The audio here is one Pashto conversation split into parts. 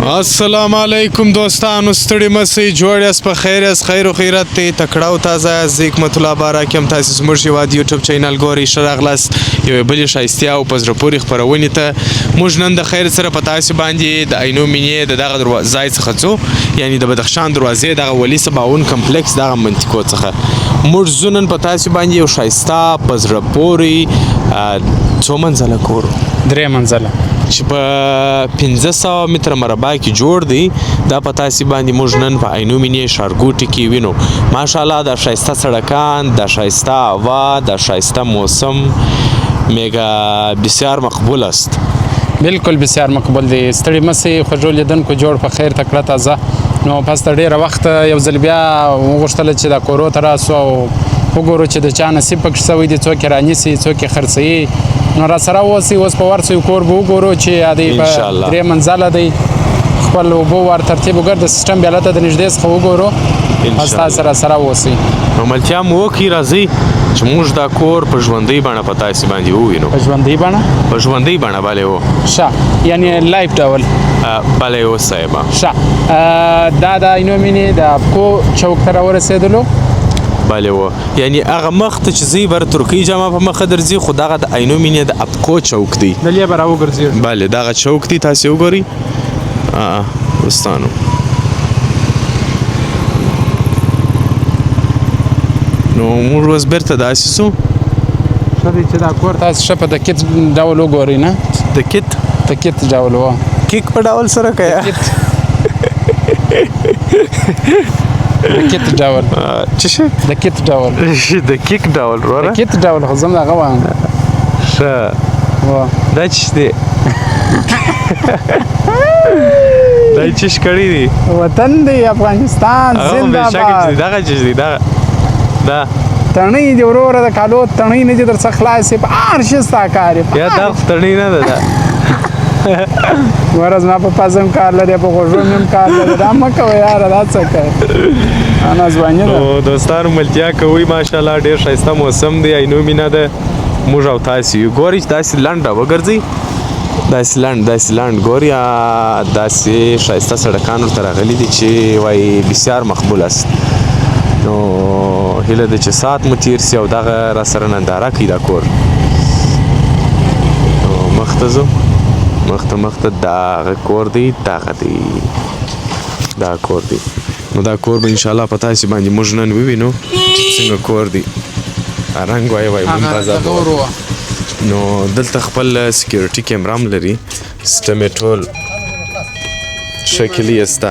السلام علیکم دوستانو، ستړي مسئ، جوړ یاست، په خیر یاست، خیر و خیرت دی، تکړه او تازه یاست. زه حکمت الله بارک یم. تاسې زموږ هېواد یوټیوب چینل ګورئ. ښه راغلاست یوې بلې ښایستې او په زړه پورې خپرونې ته. موږ نن د خیر سره په تاسې باندې د عینو مینې د دغه ځای څخه ځو، یعنې د بدخشان دروازې دغه ولي صباون کمپلکس دغه منطقو څخه موږ ځو نن په تاسې باندې یو ښایسته په زړه پورې څو منزله کور 3 منزله چې په 1500 متره مربع کې جوړ دی. دا په تاسې باندې موږ نن په عینو مینې ښارګوټي کې وینو. ماشاءالله دا ښایسته سړکان، دا ښایسته هوا، دا ښایسته موسم میگا بسیار مقبول است. بالکل بسیار مقبول دی. ستړي مسئ، خوږو لیدونکو جوړ په خیر، تکړه تازه. نو پس تر ډېره وخته یو ځل بیا وغوښتله چې دا کورو ته راسو او وګورو چې د چا نصیب پکې شوی دی، څوک یې رانیسي، څوک یې خرڅوي. نو را سره اوسئ. اوس په ورسو کور به وګورو چې دی په 3 منزله دی. خپل اوبه ور ترتیب وګر د سیستم بیا لته د نږدې څخه وګورو. پس تاسې را سره اوسئ. ملتیا مو وکړي، راځئ چې موږ دا کور په ژوندۍ بڼه په تاسې باندې ووینو. په ژوندۍ بڼه؟ په ژوندۍ بڼه، بلې و. ښه، یعنې لایف ډول. بلې و صاحبه. ښه، دا د عینو مینې د ابکو چوک ته راورسېدلو. بله و، یعنی هغه مخ ته چې ځئ بر ترکۍ جامه په مخه درځي، خو دغه د عینو مینې د ابکو چوک دی. دلې به راوګرځېږو. بله، دغه چوک دی، تاسې وګورئ دوستانو. نو موږ اوس بېرته داسې سو. ښه دی چې دا کور تاسې ښه په د کیت ډول وګورئ. نه د کیت د کیت ډول و، کیک په ډول سره که یا د کیت ډول. څه شی؟ د کیت ډول. د کیک ډول وروره. د کیت ډول خو زه هم دغه وایم. ښه، دا څه دی؟ دا یې څه کړي دي؟ وطن دی افغانستان زنده‌باد. دغه څه دی؟ دا تڼۍ دي وروره، د کالو تڼۍ نه دي در څخه خلاصې، په هر شي ستا کار یې. یا دا خو تڼۍ نه ده. وره زما په پزه هم کار لري، په غوږو مې هم کار لري. دا مه کوه یاره، دا څه کوې؟ انا ځواني ده. نو دوستانو ملتیا کوئ، ماشاءالله ډېر ښایسته موسم دی، عینو مینه ده. موږ او تاسې یو ګورئ چې داسې لنډه وګرځئ، داسې لنډ ګورئ، داسې ښایسته سړکان ورته راغلي دي چې وایي بسیار مقبول است. نو هیله ده چې ساعت مو تیر سي او دغه را سره ننداره کوي دا کور. نو مخته ځو، مخته دغه کور دی، دغه دی، دا کور دی. نو دا کور به انشاءالله په تاسې باندې موږ نن ووینو چې څنګه کور دی. رنګ وایي ممتازه. نو دلته خپل سکیورټي کیمرا هم لري، سیسټم یې ټول شکلي استه.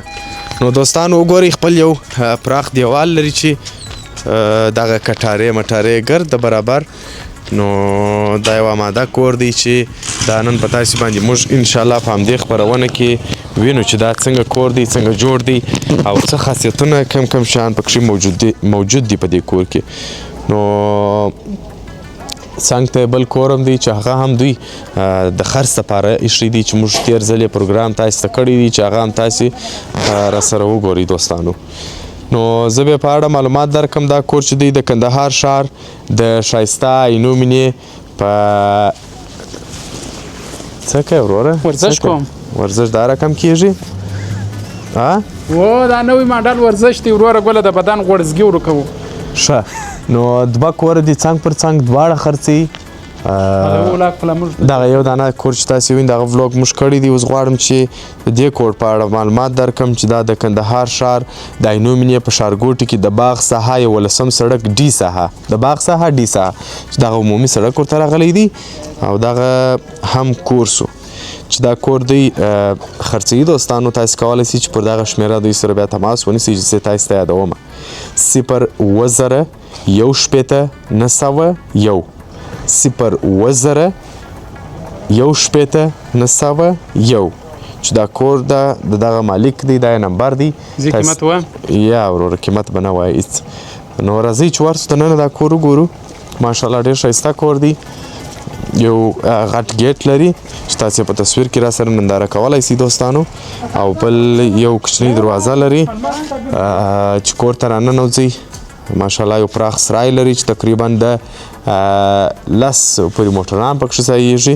نو دوستانو وګورئ، خپل یو پراخ دیوال لري چې دغه کټارې مټارې ګرد برابر. نو دا یو آماده کور دی چې دا نن په تاسې باندې موږ انشاءالله په همدې خپرونه کې وینو چې دا څنګه کور دی، څنګه جوړ دی او څه خاصیتونه کم شیان پکښې موجود دي په دې کور کې. نو څنګ ته بل کور هم دی چې هغه هم دوی د خرڅ لپاره ایښي دي، چې موږ تېر ځل یې پروګرام تاسې ته کړی دی چې هغه هم تاسې راسره وګورئ دوستانو. نو زه به په اړه معلومات درکم. دا کور چې دی د کندهار ښار د ښایسته عینو مینې په څه کوې وروره؟ ورزش کوم. ورزش دا رقم کېږي؟ و دا نوی ماډل ورزش دی وروره ګله، د بدن غوړزګي ورکوو. ښه، نو دوه کوره دي څنګ پر څنګ دواړه خرڅوي. دغه یو دانه کور چې تاسې وینئ دغه ولاګ موږ کړی دی. اوس غواړم چې د دې کور په اړه معلومات درکړم چې دا د کندهار ښار د عینو مینې په ښارګوټي کې د باغ ساحه 11 سړک ډي ساحه، د باغ ساحه ډي ساحه چې دغه عمومي سړک ورته راغلی دی او دغه هم کور سو چې دا کور دوی خرڅوي. دوستانو تاسې کولی شئ چې پر دغه شمېره دوی سره بیا تماس ونیسئ چې زه تاسې ته یادومه 0 1 شپېته 901 0 1 شپېته 901 چې دا کور ده د دغه مالک دی، دا یې نمبر دی. زه قیمت وایم؟ یا وروره قیمت به نه وایي هېڅ. نو راځئ چې ورسو دننه دا کور وګورو. ماشاءالله ډېر ښایسته کور دی، یو غټ ګیټ لري چې تاسې په تصویر کې را سره ننداره کولی شئ دوستانو، او بل یو کوچنۍ دروازه لري چې کور ته راننوځئ. ماشاءالله یو پراخ سرای لري چې تقریبا د 10 پورې موټران پکښې ځایېږي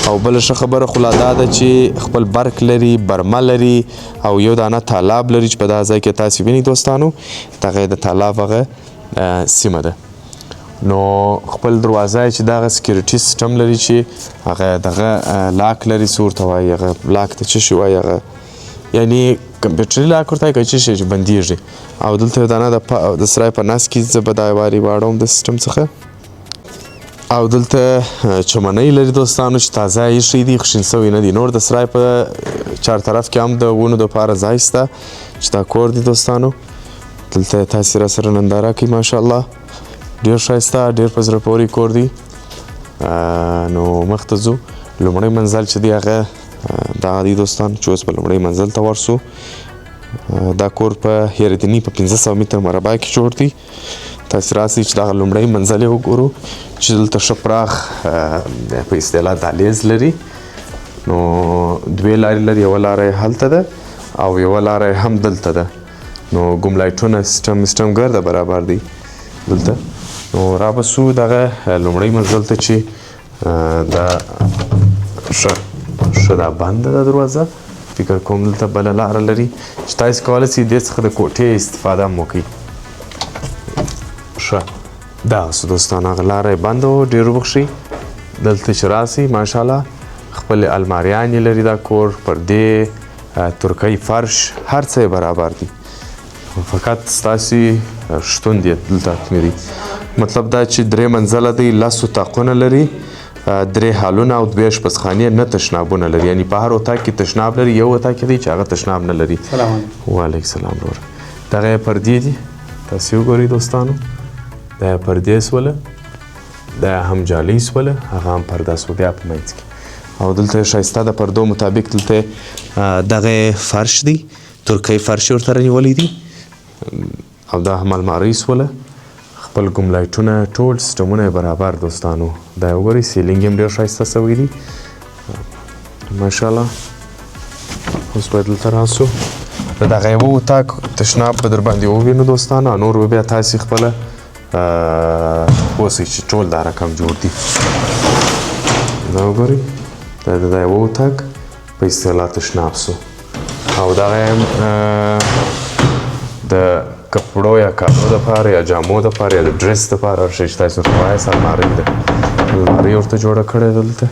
او بله ښه خبره خو لا دا ده چې خپل برق لري برمه لري او یو دانه تالاب لري چې په دا ځای کې تاسې وینئ دوستانو دغه د تالاب هغه سیمه ده نو خپل دروازه چې دغه سکیورټي سیسټم لري چې هغه دغه لاک لري څه ورته وایي هغه لاک ته څه شي وایي هغه یعنې کمپیوټري لاک ورته وایي که څه شی چې بندېږي او دلته یو دانه د سرای په نس کې زه به دا وارې واړوم د سیسټم څخه او دلته چمنۍ لري دوستانو چې تازه ایښی دي خشین سوي نه دي نور د سرای په چار طرف کې هم د ونو دپاره ځای شته چې دا کور دی دوستانو دلته تاسې را سره ننداره کوي ماشاءالله ډېر ښایسته ډېر په زړه پورې کور دی نو مخته ځو لومړی منزل چې دی هغه دغه دی دوستان چې اوس به لومړی منزل ته ورسو دا کور په هیردني په 1500 متر مربع کې جوړ دی تاسې راسئ چې دغه لومړی منزل یې وګورو چې دلته ښه پراخ په اصطلاح دهلیز لري نو دوې لارې لري یوه لاره یې هلته ده او یوه لاره یې هم دلته ده نو ګوملایټونه سیسټم ګرده برابر دی دلته نو را به سو دغه لومړی منزل ته چې دا ښه دا بنده ده دروازه فکر کوم دلته بله لاره لري چې تاسې کولی سئ دې څخه د کوټې استفاده هم وکړئ ښه دغسې دوستان هغه لاره یې بنده وه ډېر وبخښئ دلته چې راسئ ماشاءالله خپلې الماریانې لري دا کور پردې ترکۍ فرش هر څه یې برابر دي فقط ستاسې شتون دی دلته حتمي دی مطلب دا چې 3 منزله دی 10 اتاقونه لري 3 هالونه او 2 اشپزخانې نه تشنابونه لري یعنی په هر اتاق کې تشناب لري یو اتاق کې دی چې هغه تشناب نه لري سلام علیکم وعلیکم السلام ورور دغه یې پردې دي تاسې وګورئ دوستانو دا یې پردې سوله دا هم جالۍ سوله هغه هم پرده سوه بیا په منځ کې او دلته ښایسته د پردو مطابق دلته دغه فرش دی ترکۍ فرش ورته رانیولی دی او دا هم المارۍ سوله خپل ګوملایټونه ټول سیسټمونه یې برابر دوستانو دا یې وګورئ سیلینګ هم ډېر ښایسته سوی دی ماشاءالله اوس به دلته راسو د دغه یوه اتاق تشناب به در باندې ووینو دوستانو نور به بیا تاسې خپله اوسئ چې ټول دا رقم جوړ دي دا وګورئ دا د یوه اتاق په اصطلاح تشناب سو او دغه هم د کپړو یا کالو دپاره یا جامو دپاره یا د ډرس دپاره هر شی چې تاسې ورته وایاست المارۍ ده المارۍ ورته جوړه کړې ده دلته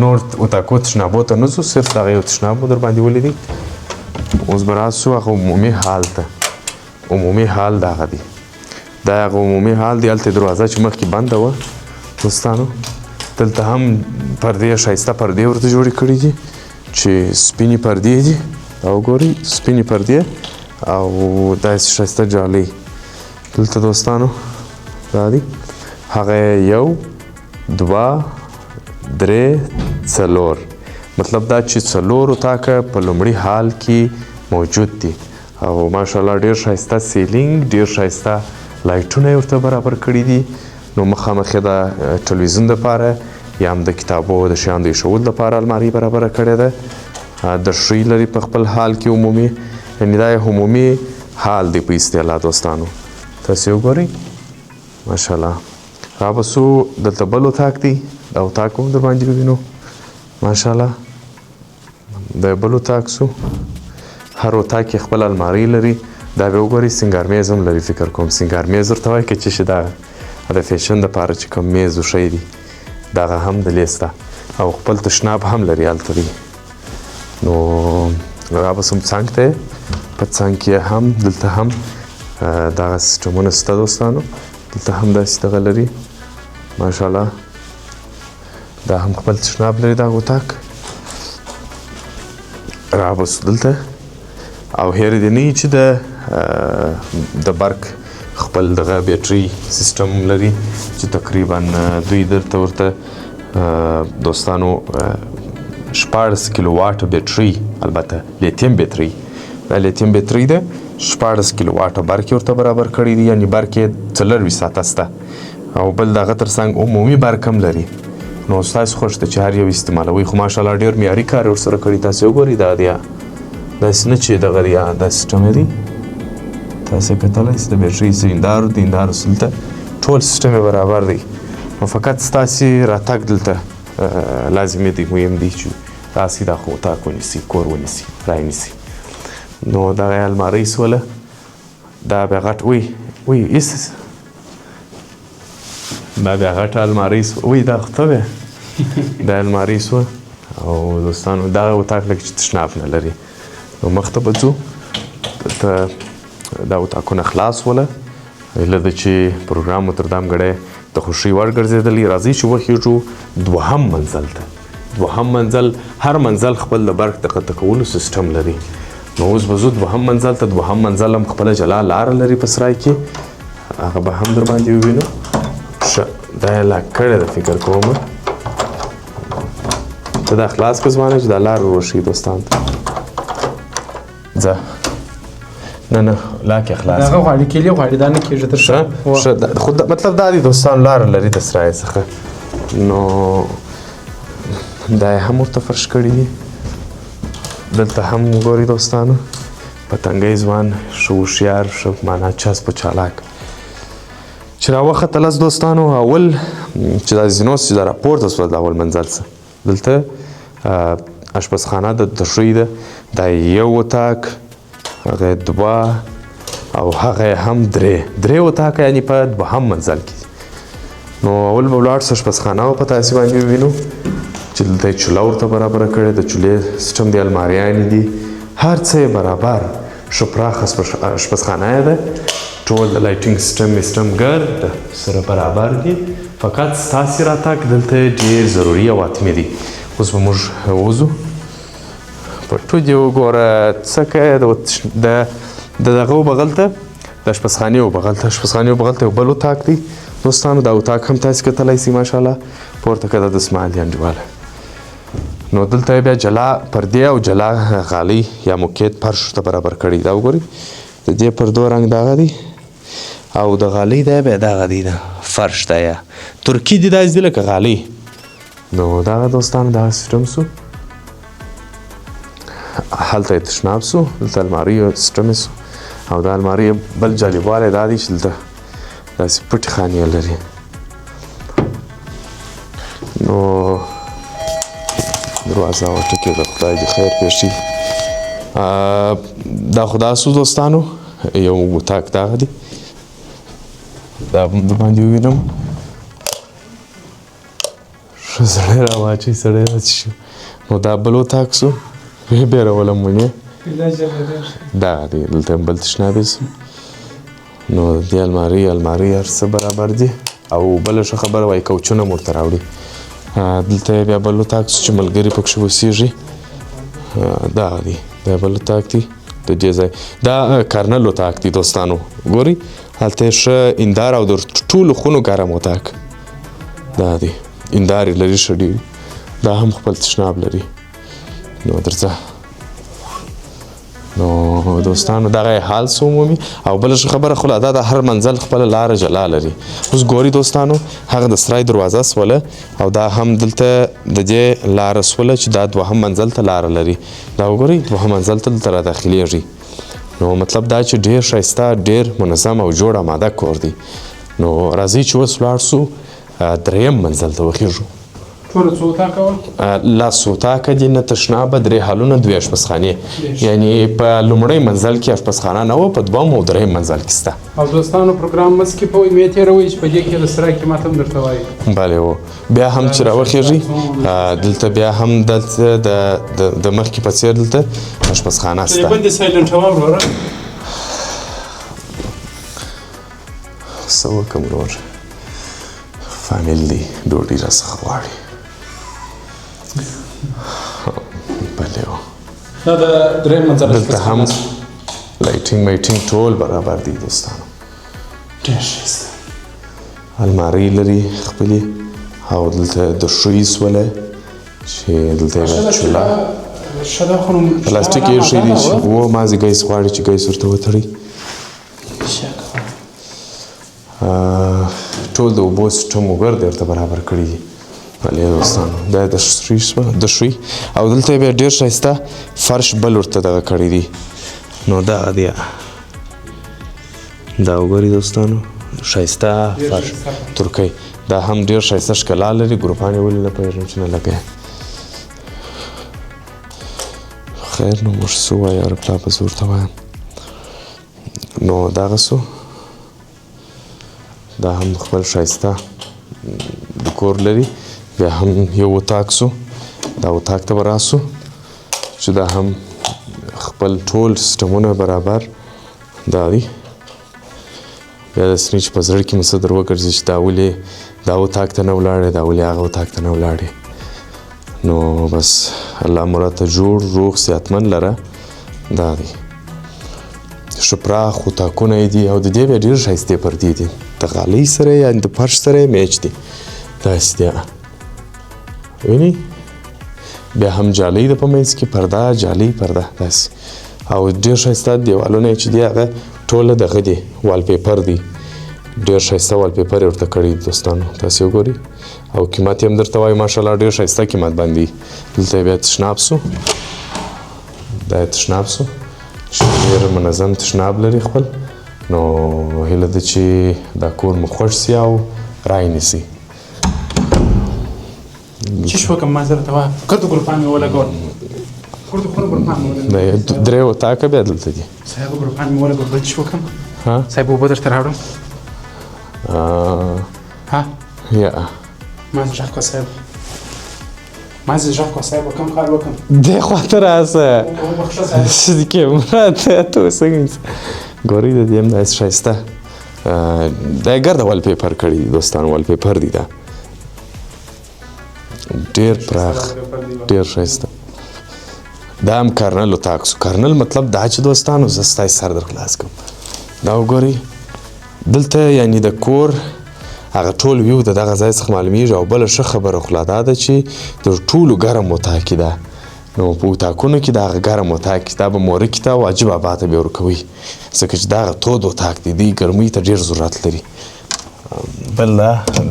نور اتاقو تشنابو ته نه ځو صرف دغه یو تشناب مو در باندې ولیدئ اوس به راسو هغه عمومي حال ته عمومي حال دغه دی دا هغه عمومي حال دی هلته دروازه چې مخکې بنده وه دوستانو دلته هم پردې ښایسته پردې ورته جوړې کړي دي چې سپینې پردې دي دا وګورئ سپینې پردې او داسې ښایسته جالۍ دلته دوستانو دا دي هغه 1 2 3 4 مطلب دا چې 4 اتاقه په لومړي حال کې موجود دي او ماشاءالله ډېر ښایسته سیلینګ ډېر ښایسته لایټونه یې ورته برابر کړي دي نو مخامخ یې د ټلویزیون دپاره یا هم د کتابو د شیانو د ایښولو دپاره المارۍ برابره کړې ده درشۍ لري په خپل حال کې عمومي یعنې دا یې عمومي حال دی په اصطلاح دوستانو تاسې وګورئ ماشاءالله را به سو دلته بل اتاق دی دا اتاق هم در باندې ووینو ماشاءالله دا بل اتاق سو هر اتاق کې خپل المارۍ لري دا به وګورئ سینګار میز هم لري فکر کوم سینګار میز ورته وایي که څه شي دا د فیشن دپاره چې کوم میز و شی دی دغه هم د لیسته او خپل تشناب هم لري هلته دی نو را به سم څنګ ته په څنګ کې هم دلته هم دغه سیسټمونه شته دوستانو دلته هم داسې دغه لري ماشاءالله دا هم خپل تشناب لري دغه اتاق را به سو دلته او هیرې چې د برق خپل دغه بیټرۍ سیسټم لري چې تقریبا دوی درته ورته دوستانو 14 کیلو واټ بیټرۍ البته لیتیم بیټرۍ دا لیتیم بیټرۍ ده 14 کیلو واټه برق یې ورته برابر کړی دي یعنې برق یې 24 ساعته شته او بل دغه تر څنګ عمومي برق هم لري نو ستاسو خوښ ده چې هر یو استعمالوئ خو ماشاءالله ډېر معیاري کار یې ورسره کړي تاسې وګورئ دا دی داسې نه چې دغه دی دا سیسټم یې دی تاسې کتلی چې د بیټرۍ هندارو دلته ټول سیسټم یې برابر دی نو فقط ستاسې راتګ دلته لازمي دی مهم دی چې تاسې دا خو اتاق ونیسي کور ونیسي رانیسي نو دغه یې المارۍ سوله دا بیا غټ وی ایس دا بیا غټه المارۍ وی دا خو ته بیا دا المارۍ سوه او دوستانو دغه اتاق لکه چې تشناب نه لري نو مخته به ځو دلته دا اتاقونه خلاص وله هیله ده چې پروګرام مو تر دا ګړی د خوښۍ وړ ګرځېدلی راځئ چې وخېږو دوهم منزل ته دوهم منزل هر منزل خپل د برق د قطع کولو سیسټم لري نو اوس به ځو دوهم منزل ته دوهم منزل هم خپله جلا لاره لري په سرای کې هغه به هم در باندې ووینو ښه دا یې لاک کړې ده فکر کوم ته دا خلاص که زمانه چې دا لار وروښي دوستان ته ځه نه لاک یې خلاص هغه غواړي کیلي غواړي دا نه کېږي تر ښه خو مطلب دا دی دوستان لاره لري د سرای څخه نو دا یې هم ورته فرش کړي دي دلته هم ګوري دوستانو پتنګی ځوان ښه هوښیار ښه معنا چسپ و چالاک چې راوختلس دوستانو اول چې دا زینوس چې دا راپورته سوه د اول منزل څه دلته اشپزخانه د تشوی ده دا یو اتاق هغه دوه او هغه هم درې اتاق یعنی په دوهم منزل کې نو اول به ولاړ سه اشپزخانه په تاسې باندې ووینو چې دلته یې چوله ورته برابره کړې د چولې سیسټم د الماریانې دي هر څه یې برابر ښه پراخه اشپزخانه یې ده ټول د لایټینګ سیسټم ګرد سره برابر دي فقط ستاسې راتګ دلته ډېر ضروري او حتمي دي اوس به موږ وځو پټو دې وګوره څه کوې د دغه وبغل ته د اشپزخانې وبغل ته یو بل اتاق دی دوستانو دا اتاق هم تاسې کتلی سي ماشاءالله پورته که د دسمال دي انډیواله نو دلته یې بیا جلا پردې او جلا غالۍ یا موکیت فرش ورته برابر کړي دا وګورئ د دې پردو رنګ دغه دی او د غالۍ دی بیا دغه دی فرش دی یا ترکي دي داسې دي لکه غالۍ نو دغه دوستانو دغه سیسټم سو هلته یې تشناب سو دلته المارۍ سیسټم سو او دا المارۍ بل جالبوالی دا دی چې دلته داسې پټې خانې لري نو دروازه وټکېده خدای دې خیر پېښي دا خو داسې دوستانو یو اتاق دغه دی دا هم در باندې ووینم ښه سړی راواچوي سړی داسې شو نو دا بل اتاق سو ویې بیرولم ونې دغه دی دلته هم بل تشنابی سو نو دې المارۍ هر څه برابر دي او بله ښه خبره وایي کوچونه هم ورته راوړي دلته یې بیا بل اتاق سو چې ملګري پکښې اوسېږي دغه دی دا بل اتاق دی د دې ځای دا کارنل اتاق دی دوستانو ګورئ هلته یې ښه اندار او د ټولو خونو ګرم اتاق دا دی اندار یې لري ښه ډېر دا هم خپل تشناب لري نو درځه نو دوستانو دغه یې حال څه عمومي او بله ښه خبره خو دا د هر منزل خپله لاره جلا لري اوس ګورئ دوستانو هغه د سرای دروازه سوله او دا هم دلته د دې لاره سوله چې دا دوهم منزل ته لاره لري دا وګورئ دوهم منزل ته دلته را داخلېږي نو مطلب دا چې ډېر ښایسته ډېر منظم او جوړ اماده کور دی نو راځئ چې اوس ولاړ سو دریم منزل ته وخېږو ټوله څو اتاقه وه؟ لس اتاقه دي نه تشنابه درې حالونه دوې اشپزخانې یعنې په لومړی منزل کې اشپزخانه نه وه په دوم او درېیم منزل کې شته او دوستانو پروګرام مس کې په مې تېروئ چې په دې کې د سرای قیمت هم درته وایي بلې و بیا هم چې راوخېږي دلته بیا هم دلته د مخکې په څېر دلته اشپزخانه شته بندې سایلنټوه وروره څه وکړم ورور فامیل دی ډوډۍ راڅخه غواړي بلې و دا د درېیم منزل دلته هم لایټینګ ټول برابر دي دوستانو ډېر ښایسته المارۍ لري خپلې او دلته د ښوی سوله چې دلته یې چوله پلاستیک یې ایښی دی چې و مازې ګیس غواړي چې ګیس ورته وتړئ ټول د اوبو سیسټم وګر دی ورته برابر کړي دي بلې دوستانو دا د ښوی او دلته یې بیا ډېر ښایسته فرش بل ورته دغه کړی دی نو دغه دی دا وګورئ دوستانو ښایسته فرش ترکۍ دا هم ډېر ښایسته ښکلا لري ګروپان یې ولې نه پوهېږم چې نه لګوي خیر نو موږ څه ووایو یاره پلا به زه ورته وایم نو دغه سو دا هم خپل ښایسته ډیکور لري بیا هم یو اتاق سو دا اتاق ته به راسو چې دا هم خپل ټول سیسټمونه برابر دا دي بیا داسې نه چې په زړه کې مو څه در وګرځي چې دا ولې دا اتاق ته نه ولاړې دا ولې هغه اتاق ته نه ولاړې نو بس الله مو راته جوړ روغ صحتمند لره دا دی ښه پراخ اتاقونه یې دي او د دې بیا ډېر ښایستې پردې دي د غالۍ سره یا د فرش سره یې میچ دي داسې دی وینئ بیا هم جالۍ ده په منځ کې پرده جالۍ پرده داسې او ډېر ښایسته دیوالونه یې چې دي هغه ټوله دغه دي وال پیپر دی ډېر ښایسته وال پیپر یې ورته کړي دي دوستانو تاسې وګورئ او قیمت یې هم درته وایي ماشاءالله ډېر ښایسته قیمت باندې دلته یې بیا تشناب سو دا یې تشناب سو چې ډېر منظم تشناب لري خپل نو هیله ده چې دا کور مو خوښ سي او رانیسي چې شو کوم معذرت وا کړه ګروپان مې ولګول کړه خو ګروپان مې ولګول درې اتاقه بیا دلته دي صاحب ګروپان مې ولګول چې شو کوم ها صاحب وبو درته راوړم ها یا ما ځه کو صاحب ما ځه کو صاحب کوم کار وکم دې خواته راسه چې کې مراد ته څنګه ګوري د دې هم داسې ښایسته دا یې ګرده وال پیپر کړي دي دوستانو وال پیپر دي دا ډېر پراخ ډېر ښایسته دا هم کارنل اتاق سو کارنل مطلب دا چې دوستانو زه ستاسې سر در خلاص کړم دا وګورئ دلته یعنې د کور هغه ټول ویو د دغه ځای څخه معلومیږي او بله ښه خبره خو لا دا ده چې تر ټولو ګرم اتاق کې ده نو په اتاقونو کې د هغه ګرم اتاق کې دا به مورکې ته او عجیب ابا ته بیا ورکوئ ځکه چې دا هغه تود اتاق دی دوی ګرمۍ ته ډېر ضرورت لري بل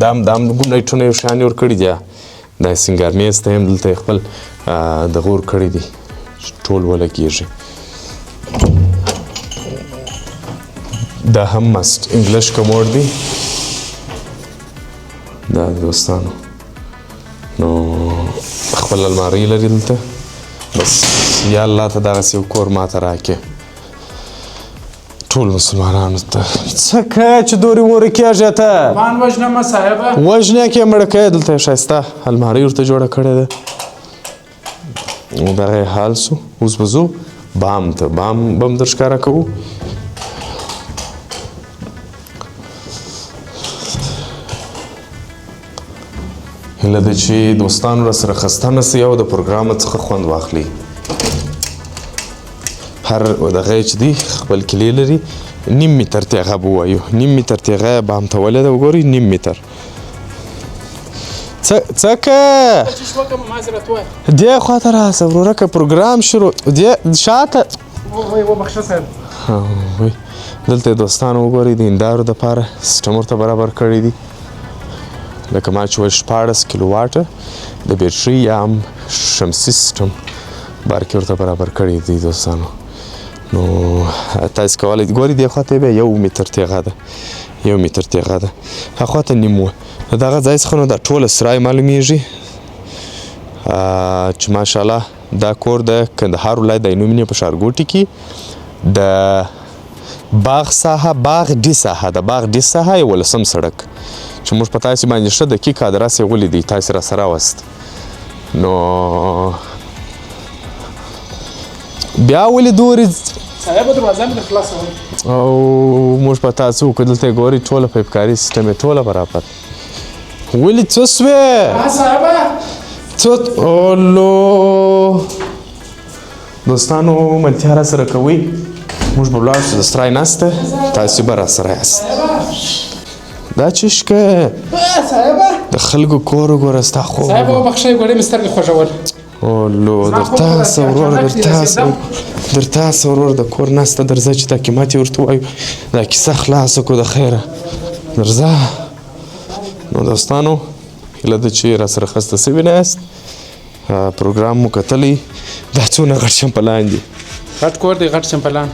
دا هم لایټونه یو شیان یې ورکړي دي دا سینګار میز ته هم دلته یې خپل دغه ورکړي دي ټول ولګېږي دا هم مست انګلیش کموډ دی دا دوستانو نو خپل المارۍ لري دلته بس یا الله ته دغسې یو کور ماته راکړې ټول مسلمانانو ته څه کوې چې دورې وورې کېږې ته مان وژنمه صاحبه وژنې کې یې مړه کوې دلته یې ښایسته المارۍ ورته جوړه کړې ده نو دغه یې حال سو اوس به ځو بام ته بام به هم در ښکاره کوو هیله ده چې دوستانو راسره خسته نه سئ او د پروګرامه څخه خوند واخلئ هر دغه یې چې دی خپل کیلې لري نیم متر تیغه به ووایو نیم متر تیغه یې بام ته ولې ده وګورئ نیم متر څه که دې خواته راسه ورورکه پروګرام شروع دې شاته وبخښه صاحب دلته دوستانو وګورئ د هندارو دپاره سیسټم ورته برابر کړی دي لکه ما چې ویل 14 کیلو واټه د بیټرۍ یا هم شمسي سیسټم بارکې ورته برابر کړی دی دوستانو نو تاسې کولی ګورئ دې خواته یې بیا 1 متر تیغه ده 1 متر تیغه ده هاخوا ته نیم وه د دغه ځای څخه نو دا ټوله سرای معلومیږي چې ماشاءالله دا کور د کندهار ولایت د عینومېنې په ښارګوټي کې د باغ ساحه باغ ډي ساحه د باغ ډي ساحه 11 سړک چې موږ په تاسې باندې ښه دقیق ادرس یې ولیدی تاسې راسره راوست نو بیا ولې دورې صاحب دروازه مې خلاصه او موږ په تاسو وکړو دلته یې ګورئ ټوله پیپکاري سیسټم یې ټوله برابر ولې څه سوې صاحبه څه اولو دوستانو ملتیا راسره کوئ موږ به ولاړ شو د سرای ناسته تاسې به راسره یاست دا چشکه د خلکو کور وګوره ستا خوب صاحب وبخښئ ګوړې مې سترګې خوږول اولو درتاسه ورور درتاسه ورور د کور ناسته درځه چې دا قیمت یې ورته ووایو دا کیسه خلاصه کړو د خیره درځه نو دوستانو هیله ده چې راسره خسته سوي نه یاست پروګرام مو کتلی دا څونه غټ چمپلان دي غټ کور دی غټ چمپلان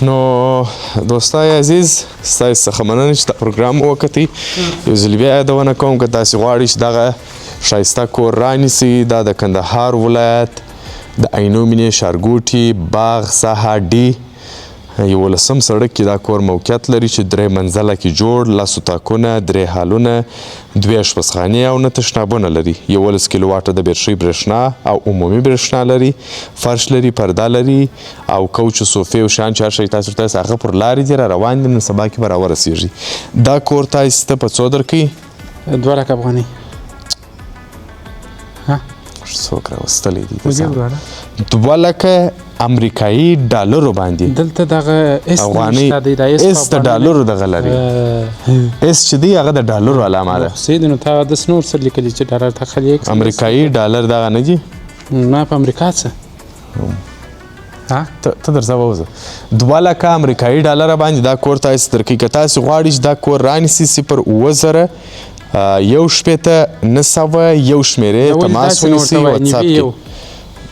نو دوستای عزیز ستاسو څخه مننه چې دا پروګرام مو وکتی یو ځل بیا یادونه کوم که تاسې غواړئ چې دغه ښایسته کور رانیسئ دا د کندهار ولایت د عینو مینې ښارګوټي باغ ساحه ډي 11 سړک کې دا کور موقعیت لري چې 3 منزله کې جوړ 10 اتاقونه 3 هالونه 2 اشپزخانې او 9 تشنابونه لري 11 کیلو واټه د بیټرۍ برېښنا او عمومي برېښنا لري فرش لري پرده لري او کوچ صوفې او شیان چې هر شی تاسو ورته هغه پر لارې دي را روان دي نن سبا کې به راورسېږي دا کور تاسو ته په څو درکوي 2 لکه افغانۍ څوک راوستلی دي 2 لکه امریکایي ډالرو باندې دلته دغه افغانۍ اس د ډالرو دغه لري اس چې دی هغه د ډالرو علامه ده سید نو تا د سنور سره لیکلي چې ډالر ته خلی امریکایي ډالر دغه نه دي نه په امریکا څه ته درځه ووځه 2 لکه امریکایي ډالره باندې دا کور تاسو درکوي که تاسو غواړئ چې دا کور رانیسئ 0 یو شپېته 900 یو شمېرې تماس ونیسئ واتساپ کې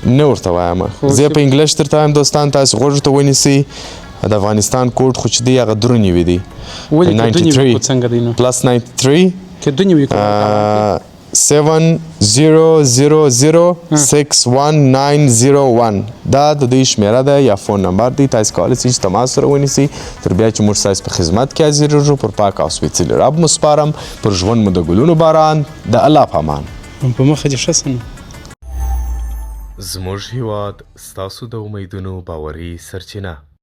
نه ورته وایم زه په انګلیش درته وایم دوستان تاسو غوږ ته ونیسئ د افغانستان کوډ خو چې دی هغه 93 دی 93 70006191 دا د دوی شمیره ده یا فون نمبر دی تاسو کولی شئ چې تماس سره ونیسئ تر بیا چې موږ ستاسو په خدمت کې حاضرېږو پر پاک او سپېڅلي رب مو سپارم پر ژوند مو د ګلونو باران د الله په امان په مخه دې ښه سنو زموږ هیواد ستاسو د امیدونو باوري سرچینه